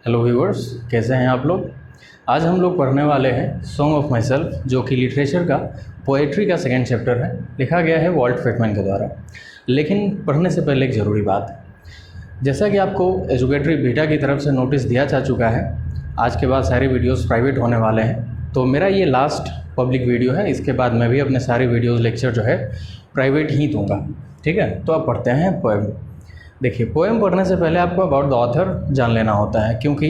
Hello viewers, कैसे हैं आप लोग। आज हम लोग पढ़ने वाले हैं सॉन्ग ऑफ माई सेल्फ, जो कि लिटरेचर का पोएट्री का सेकंड चैप्टर है। लिखा गया है वॉल्ट व्हिटमैन के द्वारा। लेकिन पढ़ने से पहले एक ज़रूरी बात है, जैसा कि आपको एजुकेटरी बीटा की तरफ से नोटिस दिया जा चुका है, आज के बाद सारे वीडियोस प्राइवेट होने वाले हैं। तो मेरा ये लास्ट पब्लिक वीडियो है, इसके बाद मैं भी अपने सारे वीडियोस लेक्चर जो है प्राइवेट ही दूंगा। ठीक है, तो अब पढ़ते हैं पोएम। देखिए, पोएम पढ़ने से पहले आपको अबाउट द ऑथर जान लेना होता है, क्योंकि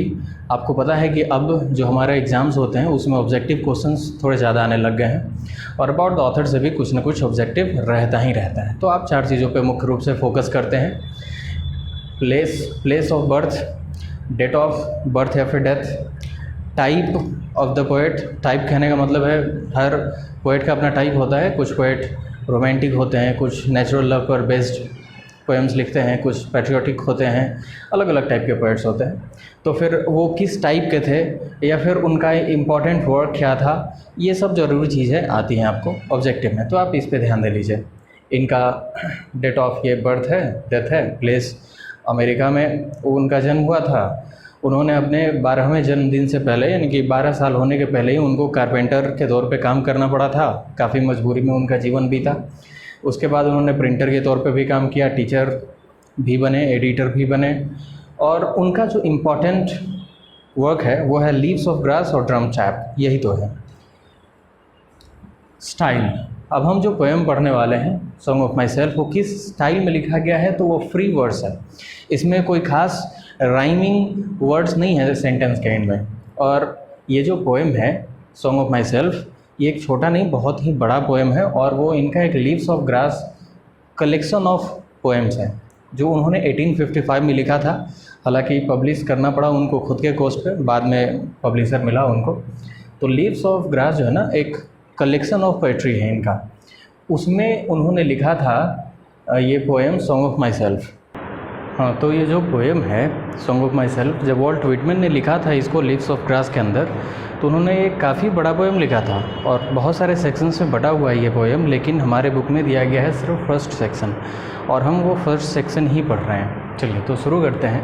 आपको पता है कि अब जो हमारे एग्ज़ाम्स होते हैं उसमें ऑब्जेक्टिव क्वेश्चंस थोड़े ज़्यादा आने लग गए हैं, और अबाउट द ऑथर से भी कुछ ना कुछ ऑब्जेक्टिव रहता ही रहता है। तो आप चार चीज़ों पे मुख्य रूप से फोकस करते हैं। Place of birth, date of birth या फिर death, type of the poet. Type कहने का मतलब है हर पोएट का अपना टाइप होता है। कुछ पोएट रोमांटिक होते हैं, कुछ नेचुरल लव पर बेस्ड पोएम्स लिखते हैं, कुछ पैट्रियोटिक होते हैं, अलग अलग टाइप के पोएट्स होते हैं। तो फिर वो किस टाइप के थे या फिर उनका इम्पॉर्टेंट वर्क क्या था, ये सब ज़रूरी चीज़ें आती हैं आपको ऑब्जेक्टिव में, तो आप इस पे ध्यान दे लीजिए। इनका डेट ऑफ ये बर्थ है, डेथ है, प्लेस अमेरिका में उनका जन्म हुआ था। उन्होंने अपने 12वें जन्मदिन से पहले, यानी कि 12 साल होने के पहले ही उनको कारपेंटर के तौर पे काम करना पड़ा था। काफ़ी मजबूरी में उनका जीवन बीता। उसके बाद उन्होंने प्रिंटर के तौर पे भी काम किया, टीचर भी बने, एडिटर भी बने, और उनका जो इम्पोर्टेंट वर्क है वो है लीव्स ऑफ ग्रास और ड्रम चैप, यही तो है। स्टाइल, अब हम जो पोएम पढ़ने वाले हैं सॉन्ग ऑफ माई सेल्फ, वो किस स्टाइल में लिखा गया है, तो वो फ्री वर्ड्स है। इसमें कोई खास राइमिंग वर्ड्स नहीं है सेंटेंस के एंड में। और ये जो पोएम है सॉन्ग ऑफ माई सेल्फ, ये एक छोटा नहीं बहुत ही बड़ा पोएम है, और वो इनका एक leaves of grass collection of poems है जो उन्होंने 1855 में लिखा था। हालांकि पब्लिश करना पड़ा उनको खुद के कॉस्ट पे, बाद में पब्लिशर मिला उनको। तो लीव्स ऑफ ग्रास जो है ना, एक कलेक्शन ऑफ पोएट्री है इनका, उसमें उन्होंने लिखा था ये poem song of my self. हाँ, तो ये जो पोएम है सॉन्ग ऑफ माई सेल्फ, जब वॉल्ट व्हिटमैन ने लिखा था इसको लीव्स ऑफ ग्रास के अंदर, तो उन्होंने एक काफ़ी बड़ा पोएम लिखा था और बहुत सारे सेक्शंस में बटा हुआ है ये पोएम। लेकिन हमारे बुक में दिया गया है सिर्फ फर्स्ट सेक्शन, और हम वो फर्स्ट सेक्शन ही पढ़ रहे हैं। चलिए तो शुरू करते हैं।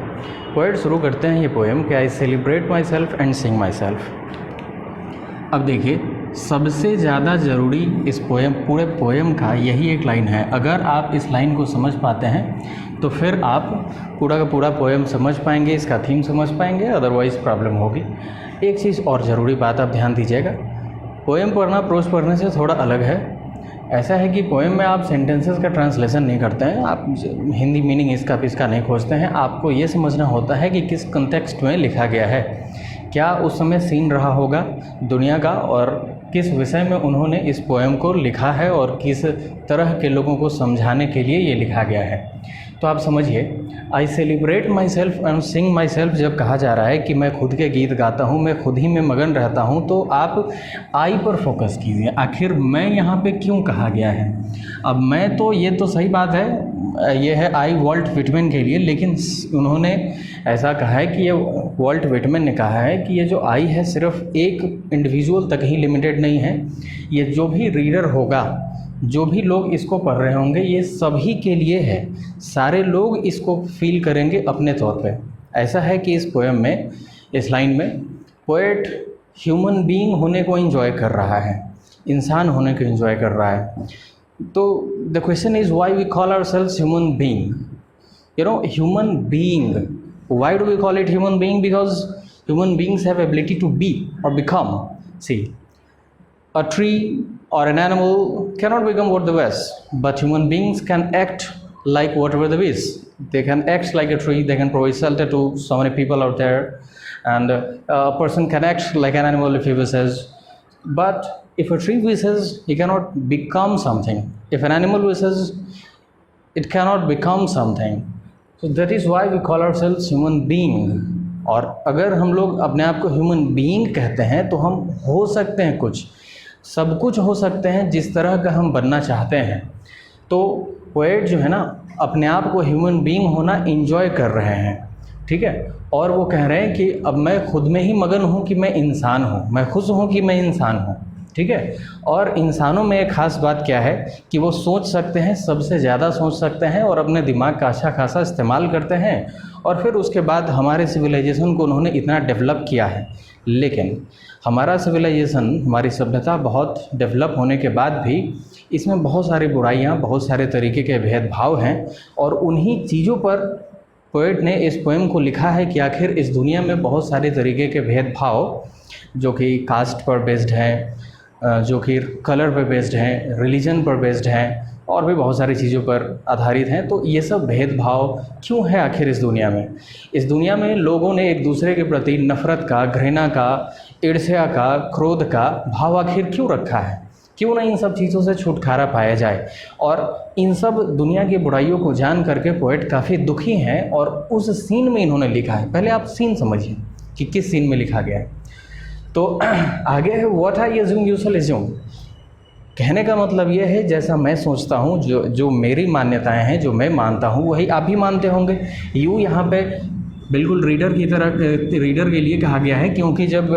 पोएट शुरू करते हैं ये पोएम कि I celebrate my self and Singh my self. अब देखिए, सबसे ज़्यादा ज़रूरी इस पोएम, पूरे पोएम का यही एक लाइन है। अगर आप इस लाइन को समझ पाते हैं तो फिर आप पूरा का पूरा पोएम समझ पाएंगे, इसका थीम समझ पाएंगे, अदरवाइज़ प्रॉब्लम होगी। एक चीज़ और ज़रूरी बात आप ध्यान दीजिएगा, पोएम पढ़ना प्रोज पढ़ने से थोड़ा अलग है। ऐसा है कि पोएम में आप सेंटेंसेस का ट्रांसलेशन नहीं करते हैं, आप हिंदी मीनिंग इसका पिसका नहीं खोजते हैं। आपको ये समझना होता है कि किस कंटेक्स्ट में लिखा गया है, क्या उस समय सीन रहा होगा दुनिया का, और किस विषय में उन्होंने इस पोएम को लिखा है, और किस तरह के लोगों को समझाने के लिए ये लिखा गया है। तो आप समझिए, I celebrate my self and Singh my self जब कहा जा रहा है कि मैं खुद के गीत गाता हूँ, मैं खुद ही में मगन रहता हूँ, तो आप आई पर फोकस कीजिए। आखिर मैं यहाँ पे क्यों कहा गया है? अब मैं तो, ये तो सही बात है, ये है आई वॉल्ट व्हिटमैन के लिए, लेकिन उन्होंने ऐसा कहा है कि ये वॉल्ट व्हिटमैन ने कहा है कि ये जो आई है सिर्फ एक इंडिविजुअल तक ही लिमिटेड नहीं है। ये जो भी रीडर होगा, जो भी लोग इसको पढ़ रहे होंगे, ये सभी के लिए है। सारे लोग इसको फील करेंगे अपने तौर पे। ऐसा है कि इस पोएम में, इस लाइन में, पोएट ह्यूमन बीइंग होने को एंजॉय कर रहा है, इंसान होने को एंजॉय कर रहा है। तो the question is why we call ourselves human being. You know, human being, why do we call it human being? Because human beings have ability to be और become. See, a tree or an animal cannot become what they wish, but human beings can act like whatever they wish. They can act like a tree, they can provide shelter to so many people out there, and a person can act like an animal if he wishes. But if a tree wishes, he cannot become something. If an animal wishes, it cannot become something. So that is why we call ourselves human being. और अगर हम लोग अपने आप को human being कहते हैं तो हम हो सकते हैं कुछ, सब कुछ हो सकते हैं जिस तरह का हम बनना चाहते हैं। तो पोएट जो है ना, अपने आप को ह्यूमन बीइंग होना एंजॉय कर रहे हैं, ठीक है। और वो कह रहे हैं कि अब मैं खुद में ही मगन हूँ कि मैं इंसान हूँ, मैं खुश हूँ कि मैं इंसान हूँ, ठीक है। और इंसानों में एक ख़ास बात क्या है कि वो सोच सकते हैं, सबसे ज़्यादा सोच सकते हैं, और अपने दिमाग का अच्छा खासा इस्तेमाल करते हैं, और फिर उसके बाद हमारे सिविलाइजेशन को उन्होंने इतना डेवलप किया है। लेकिन हमारा सिविलाइजेशन, हमारी सभ्यता बहुत डेवलप होने के बाद भी इसमें बहुत सारी बुराइयाँ, बहुत सारे तरीके के भेदभाव हैं, और उन्हीं चीज़ों पर पोएट ने इस पोएम को लिखा है कि आखिर इस दुनिया में बहुत सारे तरीके के भेदभाव जो कि कास्ट पर बेस्ड हैं, जो कि कलर पर बेस्ड हैं, रिलीजन पर बेस्ड हैं, और भी बहुत सारी चीज़ों पर आधारित हैं। तो ये सब भेदभाव क्यों है आखिर इस दुनिया में? इस दुनिया में लोगों ने एक दूसरे के प्रति नफ़रत का, घृणा का, ईर्ष्या का, क्रोध का भाव आखिर क्यों रखा है? क्यों ना इन सब चीज़ों से छुटकारा पाया जाए? और इन सब दुनिया की बुराइयों को जान करके पोएट काफ़ी दुखी हैं, और उस सीन में इन्होंने लिखा है। पहले आप सीन समझिए कि किस सीन में लिखा गया है। तो आगे है what I assume you shall assume. कहने का मतलब ये है जैसा मैं सोचता हूँ, जो मेरी मान्यताएं हैं, जो मैं मानता हूँ, वही आप भी मानते होंगे। यू यहाँ पे बिल्कुल रीडर की तरह, रीडर के लिए कहा गया है, क्योंकि जब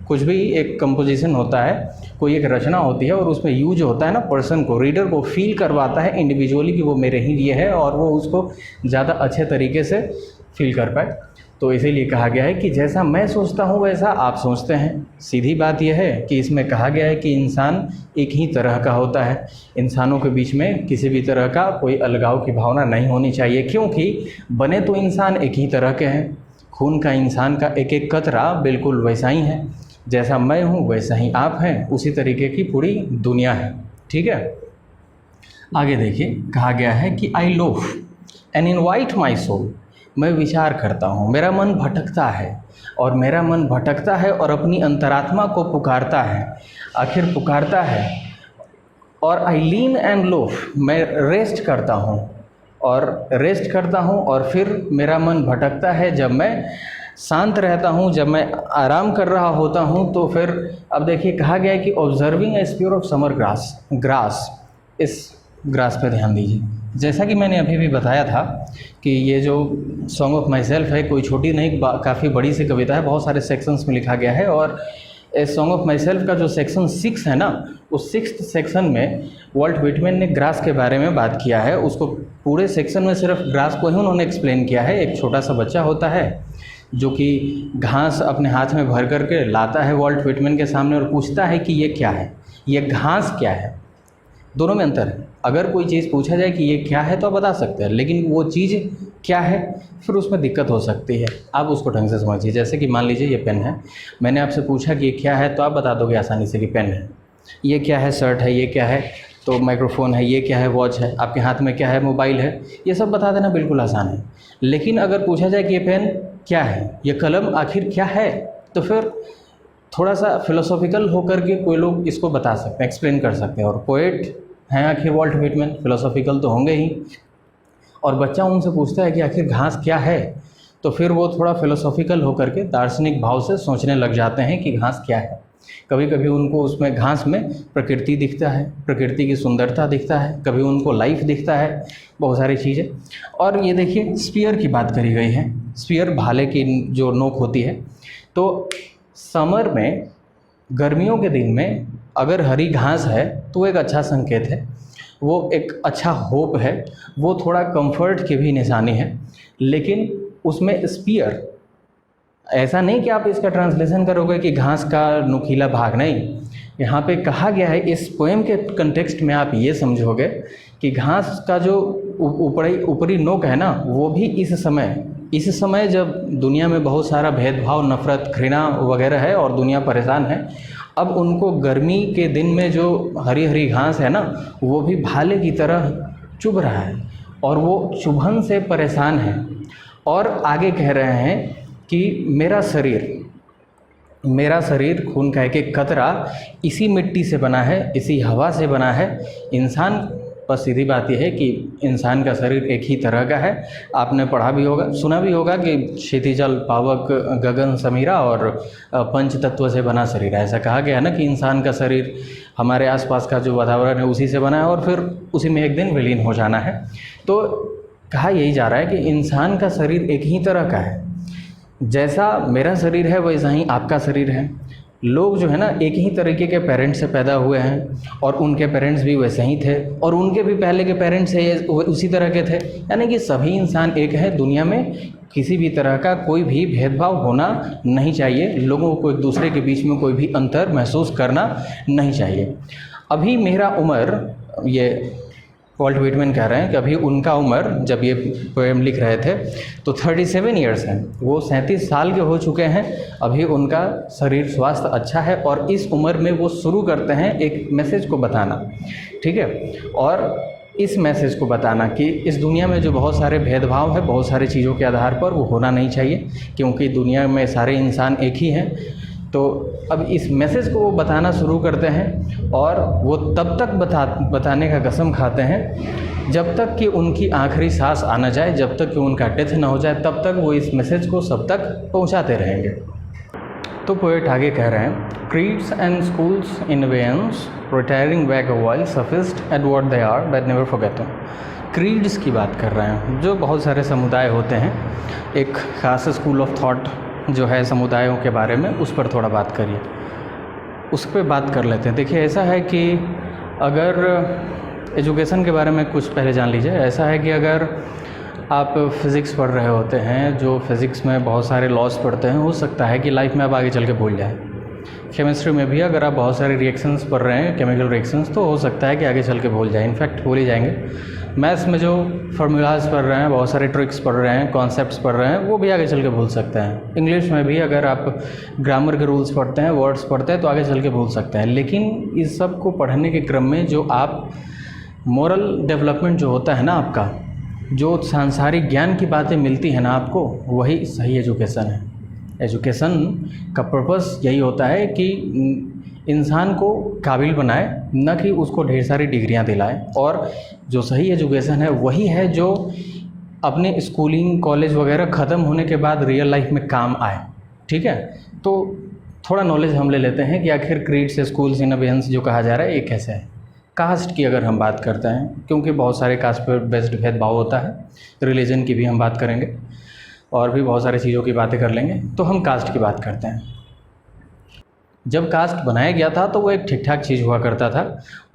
कुछ भी एक कंपोजिशन होता है, कोई एक रचना होती है, और उसमें यू जो होता है ना, पर्सन को, रीडर को फील करवाता है इंडिविजुअली कि वो मेरे ही लिए है, और वो उसको ज़्यादा अच्छे तरीके से फील कर पाए। तो इसीलिए कहा गया है कि जैसा मैं सोचता हूँ वैसा आप सोचते हैं। सीधी बात यह है कि इसमें कहा गया है कि इंसान एक ही तरह का होता है, इंसानों के बीच में किसी भी तरह का कोई अलगाव की भावना नहीं होनी चाहिए, क्योंकि बने तो इंसान एक ही तरह के हैं। खून का इंसान का एक एक कतरा बिल्कुल वैसा ही है, जैसा मैं हूँ वैसा ही आप हैं, उसी तरीके की पूरी दुनिया है। ठीक है, आगे देखिए, कहा गया है कि I loaf and invite my soul. मैं विचार करता हूँ, मेरा मन भटकता है, और मेरा मन भटकता है और अपनी अंतरात्मा को पुकारता है, आखिर पुकारता है। और आई लीन एंड लोफ, मैं रेस्ट करता हूँ और रेस्ट करता हूँ, और फिर मेरा मन भटकता है जब मैं शांत रहता हूँ, जब मैं आराम कर रहा होता हूँ। तो फिर अब देखिए, कहा गया है कि observing a spear of summer grass, इस ग्रास पे ध्यान दीजिए। जैसा कि मैंने अभी भी बताया था कि ये जो सॉन्ग ऑफ माई सेल्फ है, कोई छोटी नहीं, काफ़ी बड़ी सी कविता है, बहुत सारे सेक्शंस में लिखा गया है। और इस सॉन्ग ऑफ माई सेल्फ का जो सेक्शन 6 है ना, उस 6th सेक्शन में वॉल्ट व्हिटमैन ने ग्रास के बारे में बात किया है। उसको पूरे सेक्शन में सिर्फ ग्रास को ही उन्होंने एक्सप्लेन किया है। एक छोटा सा बच्चा होता है जो कि घास अपने हाथ में भर करके लाता है वॉल्ट व्हिटमैन के सामने और पूछता है कि ये क्या है, ये घास क्या है। दोनों में अंतर है। अगर कोई चीज़ पूछा जाए कि ये क्या है तो आप बता सकते हैं, लेकिन वो चीज़ क्या है फिर उसमें दिक्कत हो सकती है। आप उसको ढंग से समझिए। जैसे कि मान लीजिए ये पेन है, मैंने आपसे पूछा कि ये क्या है तो आप बता दोगे आसानी से कि पेन है। ये क्या है, शर्ट है। ये क्या है, तो माइक्रोफोन है। ये क्या है, वॉच है। आपके हाथ में क्या है, मोबाइल है। ये सब बता देना बिल्कुल आसान है। लेकिन अगर पूछा जाए कि ये पेन क्या है, ये कलम आखिर क्या है, तो फिर थोड़ा सा फिलोसॉफिकल होकर के कोई लोग इसको बता सकते हैं, एक्सप्लेन कर सकते हैं। और पोएट हैं आखिर वॉल्ट व्हिटमैन, फिलोसॉफिकल तो होंगे ही। और बच्चा उनसे पूछता है कि आखिर घास क्या है, तो फिर वो थोड़ा फिलोसॉफिकल होकर के दार्शनिक भाव से सोचने लग जाते हैं कि घास क्या है। कभी कभी उनको उसमें घास में प्रकृति दिखता है, प्रकृति की सुंदरता दिखता है, कभी उनको लाइफ दिखता है, बहुत सारी चीज़ें। और ये देखिए स्पीयर की बात करी गई है। स्पीयर भाले की जो नोक होती है। तो समर में, गर्मियों के दिन में अगर हरी घास है तो एक अच्छा संकेत है, वो एक अच्छा होप है, वो थोड़ा कंफर्ट की भी निशानी है। लेकिन उसमें स्पीयर, ऐसा नहीं कि आप इसका ट्रांसलेशन करोगे कि घास का नुकीला भाग, नहीं। यहाँ पे कहा गया है, इस पोएम के कंटेक्स्ट में आप ये समझोगे कि घास का जो ऊपरी नोक है ना, वो भी इस समय जब दुनिया में बहुत सारा भेदभाव, नफ़रत, घृणा वगैरह है और दुनिया परेशान है, अब उनको गर्मी के दिन में जो हरी हरी घास है ना, वो भी भाले की तरह चुभ रहा है और वो चुभन से परेशान है। और आगे कह रहे हैं कि मेरा शरीर खून का एक एक कतरा इसी मिट्टी से बना है, इसी हवा से बना है। इंसान, बस सीधी बात यह है कि इंसान का शरीर एक ही तरह का है। आपने पढ़ा भी होगा, सुना भी होगा कि क्षितिजल, पावक, गगन, समीरा और पंच तत्व से बना शरीर है। ऐसा कहा गया है ना कि इंसान का शरीर हमारे आसपास का जो वातावरण है उसी से बना है और फिर उसी में एक दिन विलीन हो जाना है। तो कहा यही जा रहा है कि इंसान का शरीर एक ही तरह का है। जैसा मेरा शरीर है वैसा ही आपका शरीर है। लोग जो है ना एक ही तरीके के पेरेंट्स से पैदा हुए हैं और उनके पेरेंट्स भी वैसे ही थे और उनके भी पहले के पेरेंट्स उसी तरह के थे, यानी कि सभी इंसान एक है। दुनिया में किसी भी तरह का कोई भी भेदभाव होना नहीं चाहिए, लोगों को एक दूसरे के बीच में कोई भी अंतर महसूस करना नहीं चाहिए। अभी मेरा उम्र, ये वॉल्ट व्हिटमैन कह रहे हैं कि अभी उनका उम्र जब ये पोएम लिख रहे थे तो 37 ईयर्स हैं, वो 37 साल के हो चुके हैं। अभी उनका शरीर स्वास्थ्य अच्छा है और इस उम्र में वो शुरू करते हैं एक मैसेज को बताना, ठीक है। और इस मैसेज को बताना कि इस दुनिया में जो बहुत सारे भेदभाव है, बहुत सारी चीज़ों के आधार पर, वो होना नहीं चाहिए, क्योंकि दुनिया में सारे इंसान एक ही हैं। तो अब इस मैसेज को वो बताना शुरू करते हैं और वो तब तक बताने का कसम खाते हैं जब तक कि उनकी आखिरी सांस आ न जाए, जब तक कि उनका डेथ ना हो जाए, तब तक वो इस मैसेज को सब तक पहुंचाते रहेंगे। तो पोएट आगे कह रहे हैं, creeds and schools in abeyance, retiring back a while, sufficed at what they are, but never forgotten। Creeds की बात कर रहे हैं, जो बहुत सारे समुदाय होते हैं, एक खास स्कूल ऑफ थॉट जो है समुदायों के बारे में, उस पर थोड़ा बात करिए, उस पर बात कर लेते हैं। देखिए, ऐसा है कि अगर एजुकेशन के बारे में कुछ पहले जान लीजिए। ऐसा है कि अगर आप फिज़िक्स पढ़ रहे होते हैं, जो फिज़िक्स में बहुत सारे लॉस पढ़ते हैं, हो सकता है कि लाइफ में आप आगे चल के भूल जाए। केमिस्ट्री में भी अगर आप बहुत सारे रिएक्शंस पढ़ रहे हैं, केमिकल रिएक्शंस, तो हो सकता है कि आगे चल के भूल जाए, इनफैक्ट भूल ही जाएंगे। मैथ्स में जो फार्मूलाज पढ़ रहे हैं, बहुत सारे ट्रिक्स पढ़ रहे हैं, कॉन्सेप्ट्स पढ़ रहे हैं, वो भी आगे चल के भूल सकते हैं। इंग्लिश में भी अगर आप ग्रामर के रूल्स पढ़ते हैं, वर्ड्स पढ़ते हैं, तो आगे चल के भूल सकते हैं। लेकिन इस सब को पढ़ने के क्रम में जो आप मोरल डेवलपमेंट जो होता है ना आपका, जो सांसारिक ज्ञान की बातें मिलती हैं ना आपको, वही सही एजुकेशन है। एजुकेशन का पर्पस यही होता है कि इंसान को काबिल बनाए, न कि उसको ढेर सारी डिग्रियां दिलाए। और जो सही एजुकेशन है वही है जो अपने स्कूलिंग, कॉलेज वगैरह ख़त्म होने के बाद रियल लाइफ में काम आए, ठीक है। तो थोड़ा नॉलेज हम ले लेते हैं कि आखिर क्रीड्स, स्कूल्स इन अबेयंस जो कहा जा रहा है, ये कैसे है। कास्ट की अगर हम बात करते हैं, क्योंकि बहुत सारे कास्ट पर बेस्ड भेदभाव होता है, रिलीजन की भी हम बात करेंगे और भी बहुत सारी चीज़ों की बातें कर लेंगे। तो हम कास्ट की बात करते हैं। जब कास्ट बनाया गया था तो वो एक ठीक ठाक चीज़ हुआ करता था।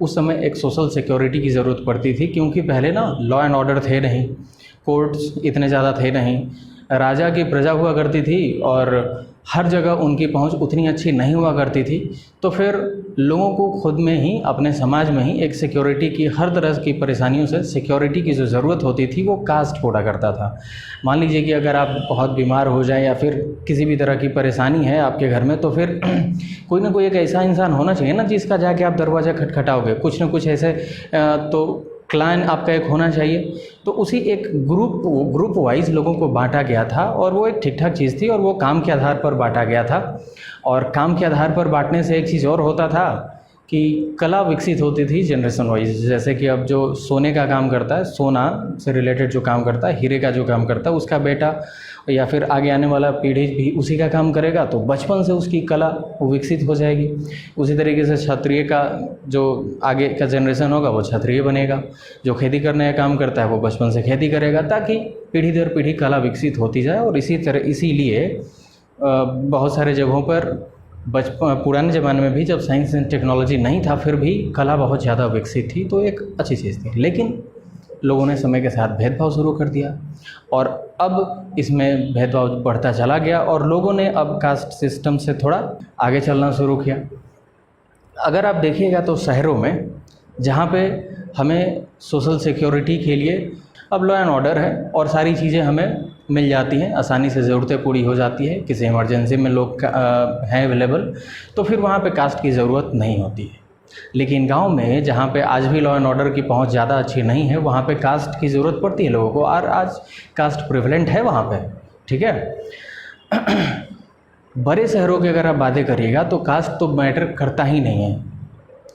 उस समय एक सोशल सिक्योरिटी की ज़रूरत पड़ती थी, क्योंकि पहले ना लॉ एंड ऑर्डर थे नहीं, कोर्ट्स इतने ज़्यादा थे नहीं, राजा की प्रजा हुआ करती थी और हर जगह उनकी पहुंच उतनी अच्छी नहीं हुआ करती थी। तो फिर लोगों को खुद में ही, अपने समाज में ही एक सिक्योरिटी की, हर तरह की परेशानियों से सिक्योरिटी की जो ज़रूरत होती थी, वो कास्ट फोड़ा करता था। मान लीजिए कि अगर आप बहुत बीमार हो जाए या फिर किसी भी तरह की परेशानी है आपके घर में, तो फिर कोई ना कोई एक ऐसा इंसान होना चाहिए ना जिसका जाके आप दरवाज़ा खटखटाओगे, कुछ ना कुछ ऐसे तो क्लान आपका एक होना चाहिए। तो उसी एक ग्रुप वाइज लोगों को बांटा गया था और वो एक ठीक ठाक चीज़ थी और वो काम के आधार पर बांटा गया था। और काम के आधार पर बांटने से एक चीज़ और होता था कि कला विकसित होती थी जनरेशन वाइज। जैसे कि अब जो सोने का काम करता है, सोना से रिलेटेड जो काम करता है, हीरे का जो काम करता है, उसका बेटा या फिर आगे आने वाला पीढ़ी भी उसी का काम करेगा, तो बचपन से उसकी कला विकसित हो जाएगी। उसी तरीके से क्षत्रिय का जो आगे का जनरेशन होगा वो क्षत्रिय बनेगा, जो खेती करने का काम करता है वो बचपन से खेती करेगा, ताकि पीढ़ी दर पीढ़ी कला विकसित होती जाए। और इसीलिए बहुत सारे जगहों पर पुराने ज़माने में भी जब साइंस एंड टेक्नोलॉजी नहीं था, फिर भी कला बहुत ज़्यादा विकसित थी, तो एक अच्छी चीज़ थी। लेकिन लोगों ने समय के साथ भेदभाव शुरू कर दिया और अब इसमें भेदभाव बढ़ता चला गया और लोगों ने अब कास्ट सिस्टम से थोड़ा आगे चलना शुरू किया। अगर आप देखिएगा तो शहरों में, जहाँ पे हमें सोशल सिक्योरिटी के लिए अब लॉ एंड ऑर्डर है और सारी चीज़ें हमें मिल जाती हैं, आसानी से ज़रूरतें पूरी हो जाती है, किसी इमरजेंसी में लोग हैं अवेलेबल, तो फिर वहाँ पे कास्ट की ज़रूरत नहीं होती है। लेकिन गांव में, जहाँ पे आज भी लॉ एंड ऑर्डर की पहुँच ज़्यादा अच्छी नहीं है, वहाँ पे कास्ट की ज़रूरत पड़ती है लोगों को, और आज कास्ट प्रिवलेंट है वहाँ पे, ठीक है। बड़े शहरों की अगर आप बातें करिएगा तो कास्ट तो मैटर करता ही नहीं है,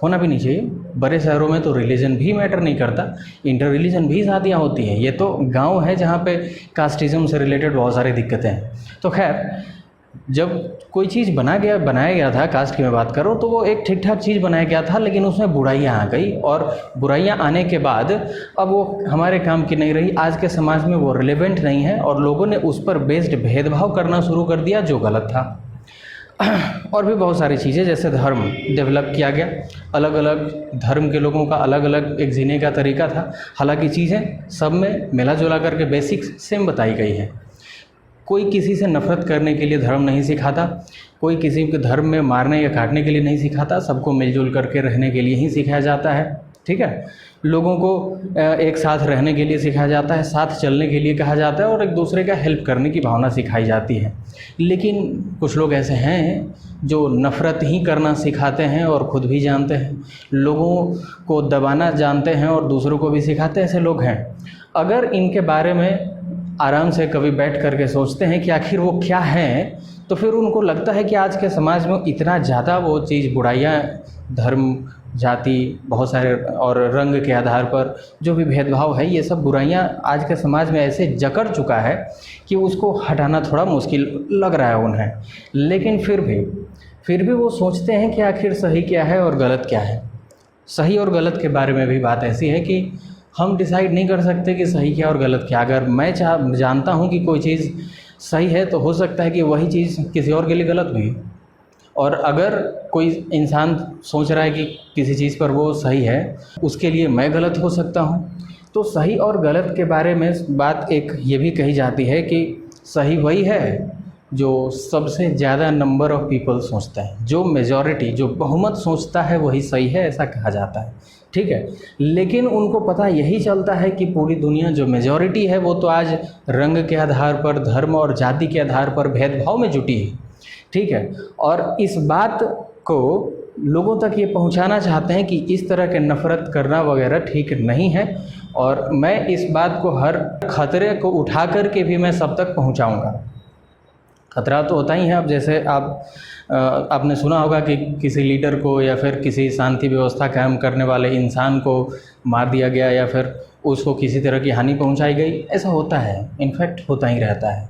होना भी नहीं चाहिए। बड़े शहरों में तो रिलीजन भी मैटर नहीं करता, इंटर रिलीजन भी शादियाँ होती हैं। ये तो गांव है जहाँ पे कास्टिज़म से रिलेटेड बहुत सारी दिक्कतें हैं। तो खैर, जब कोई चीज़ बनाया गया था, कास्ट की मैं बात करूँ, तो वो एक ठीक ठाक चीज़ बनाया गया था, लेकिन उसमें बुराइयाँ आ गई और बुराइयाँ आने के बाद अब वो हमारे काम की नहीं रही, आज के समाज में वो रिलेवेंट नहीं है और लोगों ने उस पर बेस्ड भेदभाव करना शुरू कर दिया, जो गलत था। और भी बहुत सारी चीज़ें, जैसे धर्म डेवलप किया गया, अलग अलग धर्म के लोगों का अलग अलग एक जीने का तरीका था। हालांकि चीज़ें सब में मिला जुला करके बेसिक्स सेम बताई गई हैं। कोई किसी से नफ़रत करने के लिए धर्म नहीं सिखाता, कोई किसी के धर्म में मारने या काटने के लिए नहीं सिखाता, सबको मिलजुल करके रहने के लिए ही सिखाया जाता है। ठीक है, लोगों को एक साथ रहने के लिए सिखाया जाता है, साथ चलने के लिए कहा जाता है और एक दूसरे का हेल्प करने की भावना सिखाई जाती है। लेकिन कुछ लोग ऐसे हैं जो नफ़रत ही करना सिखाते हैं और ख़ुद भी जानते हैं, लोगों को दबाना जानते हैं और दूसरों को भी सिखाते हैं। ऐसे लोग हैं। अगर इनके बारे में आराम से कभी बैठ करके सोचते हैं कि आखिर वो क्या हैं, तो फिर उनको लगता है कि आज के समाज में इतना ज़्यादा वो चीज़, बुराइयाँ, धर्म, जाति, बहुत सारे और रंग के आधार पर जो भी भेदभाव है, ये सब बुराइयां आज के समाज में ऐसे जकड़ चुका है कि उसको हटाना थोड़ा मुश्किल लग रहा है उन्हें। लेकिन फिर भी वो सोचते हैं कि आखिर सही क्या है और गलत क्या है। सही और गलत के बारे में भी बात ऐसी है कि हम डिसाइड नहीं कर सकते कि सही क्या और गलत क्या। अगर मैं जानता हूँ कि कोई चीज़ सही है, तो हो सकता है कि वही चीज़ किसी और के लिए गलत भी है। और अगर कोई इंसान सोच रहा है कि किसी चीज़ पर वो सही है, उसके लिए मैं गलत हो सकता हूँ। तो सही और गलत के बारे में बात एक ये भी कही जाती है कि सही वही है जो सबसे ज़्यादा नंबर ऑफ़ पीपल सोचता है, जो मेजॉरिटी, जो बहुमत सोचता है वही सही है, ऐसा कहा जाता है। ठीक है, लेकिन उनको पता यही चलता है कि पूरी दुनिया जो मेजॉरिटी है वो तो आज रंग के आधार पर, धर्म और जाति के आधार पर भेदभाव में जुटी है। ठीक है, और इस बात को लोगों तक ये पहुंचाना चाहते हैं कि इस तरह के नफ़रत करना वगैरह ठीक नहीं है। और मैं इस बात को, हर खतरे को उठा कर के भी मैं सब तक पहुंचाऊंगा। खतरा तो होता ही है। अब जैसे आपने सुना होगा कि किसी लीडर को या फिर किसी शांति व्यवस्था कायम करने वाले इंसान को मार दिया गया या फिर उसको किसी तरह की हानि पहुंचाई गई। ऐसा होता है, इनफैक्ट होता ही रहता है।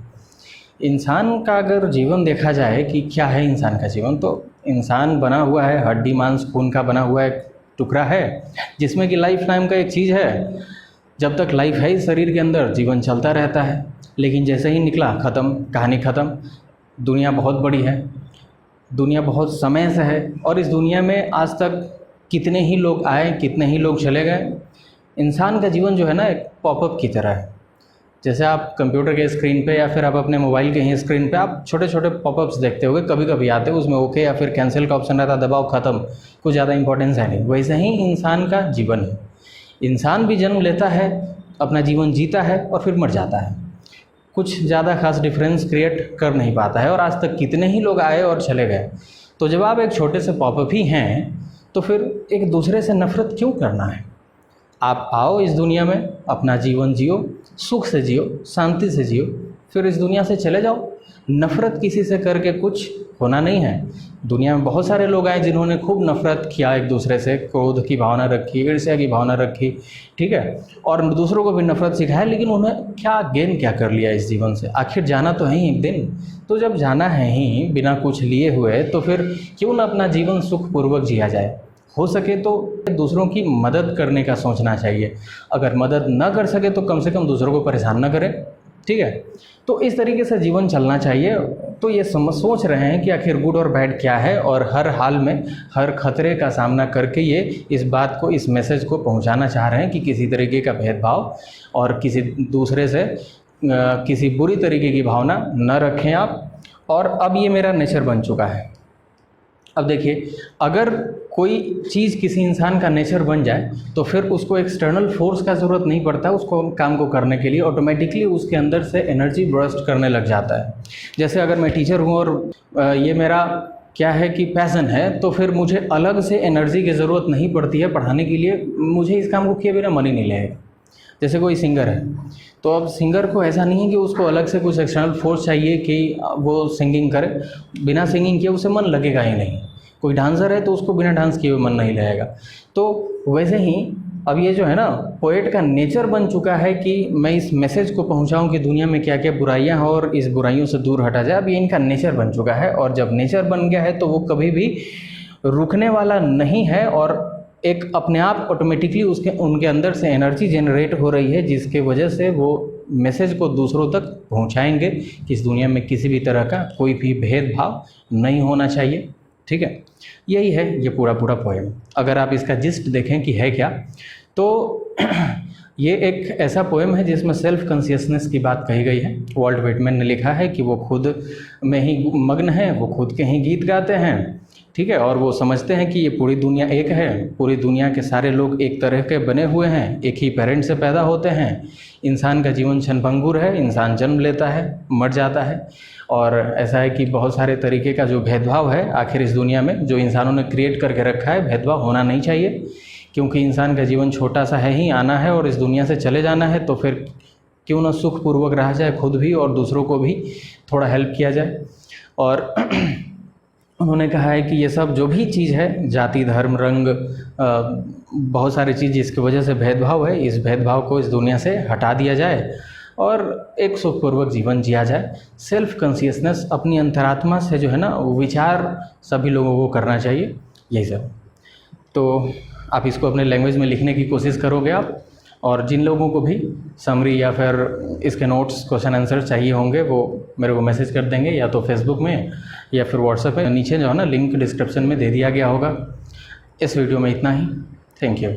इंसान का अगर जीवन देखा जाए कि क्या है इंसान का जीवन, तो इंसान बना हुआ है हड्डी मांस खून का बना हुआ एक टुकड़ा है, जिसमें कि लाइफ नाम का एक चीज़ है। जब तक लाइफ है इस शरीर के अंदर, जीवन चलता रहता है। लेकिन जैसे ही निकला, ख़त्म, कहानी ख़त्म। दुनिया बहुत बड़ी है, दुनिया बहुत समय से है, और इस दुनिया में आज तक कितने ही लोग आए, कितने ही लोग चले गए। इंसान का जीवन जो है ना, एक पॉपअप की तरह है। जैसे आप कंप्यूटर के स्क्रीन पे या फिर आप अपने मोबाइल के ही स्क्रीन पे आप छोटे छोटे पॉपअप्स देखते होंगे, कभी कभी आते हैं, उसमें ओके या फिर कैंसिल का ऑप्शन रहता है, दबाओ, ख़त्म, कुछ ज़्यादा इंपॉर्टेंस है नहीं। वैसे ही इंसान का जीवन है। इंसान भी जन्म लेता है, अपना जीवन जीता है और फिर मर जाता है। कुछ ज़्यादा खास डिफरेंस क्रिएट कर नहीं पाता है, और आज तक कितने ही लोग आए और चले गए। तो जब आप एक छोटे से पॉपअप ही हैं, तो फिर एक दूसरे से नफ़रत क्यों करना है? आप आओ इस दुनिया में, अपना जीवन जियो, सुख से जियो, शांति से जियो, फिर इस दुनिया से चले जाओ। नफ़रत किसी से करके कुछ होना नहीं है। दुनिया में बहुत सारे लोग आए जिन्होंने खूब नफ़रत किया एक दूसरे से, क्रोध की भावना रखी, ईर्ष्या की भावना रखी, ठीक है, और दूसरों को भी नफ़रत सिखाया। लेकिन उन्हें क्या गेन क्या कर लिया इस जीवन से? आखिर जाना तो है ही एक दिन। तो जब जाना है ही बिना कुछ लिए हुए, तो फिर क्यों ना अपना जीवन सुखपूर्वक जिया जाए। हो सके तो दूसरों की मदद करने का सोचना चाहिए। अगर मदद न कर सके तो कम से कम दूसरों को परेशान न करें। ठीक है, तो इस तरीके से जीवन चलना चाहिए। तो ये सोच रहे हैं कि आखिर गुड और बैड क्या है, और हर हाल में हर खतरे का सामना करके ये इस बात को, इस मैसेज को पहुंचाना चाह रहे हैं कि किसी तरीके का भेदभाव और किसी दूसरे से किसी बुरी तरीके की भावना न रखें आप। और अब ये मेरा नेचर बन चुका है। अब देखिए, अगर कोई चीज़ किसी इंसान का नेचर बन जाए तो फिर उसको एक्सटर्नल फोर्स का ज़रूरत नहीं पड़ता उसको काम को करने के लिए। ऑटोमेटिकली उसके अंदर से एनर्जी बर्स्ट करने लग जाता है। जैसे अगर मैं टीचर हूँ और ये मेरा क्या है कि पैशन है, तो फिर मुझे अलग से एनर्जी की ज़रूरत नहीं पड़ती है पढ़ाने के लिए। मुझे इस काम को किए बिना मन ही नहीं लगेगा। जैसे कोई सिंगर है, तो अब सिंगर को ऐसा नहीं है कि उसको अलग से कुछ एक्सटर्नल फोर्स चाहिए कि वो सिंगिंग करे। बिना सिंगिंग किए उसे मन लगेगा ही नहीं। कोई डांसर है तो उसको बिना डांस किए हुए मन नहीं लगेगा। तो वैसे ही अब ये जो है ना, पोएट का नेचर बन चुका है कि मैं इस मैसेज को पहुंचाऊं कि दुनिया में क्या क्या बुराइयां हैं और इस बुराइयों से दूर हटा जाए। अब ये इनका नेचर बन चुका है, और जब नेचर बन गया है तो वो कभी भी रुकने वाला नहीं है। और एक अपने आप ऑटोमेटिकली उनके अंदर से एनर्जी जनरेट हो रही है, जिसके वजह से वो मैसेज को दूसरों तक पहुंचाएंगे कि इस दुनिया में किसी भी तरह का कोई भी भेदभाव नहीं होना चाहिए। ठीक है, यही है ये पूरा पोएम। अगर आप इसका जिस्ट देखें कि है क्या, तो ये एक ऐसा पोएम है जिसमें सेल्फ कॉन्शियसनेस की बात कही गई है। वॉल्ट व्हिटमैन ने लिखा है कि वो खुद में ही मग्न हैं, वो खुद के ही गीत गाते हैं। ठीक है, और वो समझते हैं कि ये पूरी दुनिया एक है, पूरी दुनिया के सारे लोग एक तरह के बने हुए हैं, एक ही पेरेंट से पैदा होते हैं। इंसान का जीवन क्षणभंगुर है, इंसान जन्म लेता है, मर जाता है, और ऐसा है कि बहुत सारे तरीके का जो भेदभाव है आखिर इस दुनिया में जो इंसानों ने क्रिएट करके रखा है, भेदभाव होना नहीं चाहिए, क्योंकि इंसान का जीवन छोटा सा है ही, आना है और इस दुनिया से चले जाना है, तो फिर क्यों ना सुखपूर्वक रहा जाए, खुद भी और दूसरों को भी थोड़ा हेल्प किया जाए। और उन्होंने कहा है कि ये सब जो भी चीज़ है, जाति, धर्म, रंग, बहुत सारी चीज़ जिसकी वजह से भेदभाव है, इस भेदभाव को इस दुनिया से हटा दिया जाए और एक सुखपूर्वक जीवन जिया जाए। सेल्फ कॉन्शियसनेस, अपनी अंतरात्मा से जो है ना विचार सभी लोगों को करना चाहिए, यही सब। तो आप इसको अपने लैंग्वेज में लिखने की कोशिश करोगे आप, और जिन लोगों को भी समरी या फिर इसके नोट्स, क्वेश्चन आंसर चाहिए होंगे, वो मेरे को मैसेज कर देंगे, या तो फेसबुक में या फिर व्हाट्सएप पे। नीचे जो है ना लिंक डिस्क्रिप्शन में दे दिया गया होगा। इस वीडियो में इतना ही। Thank you.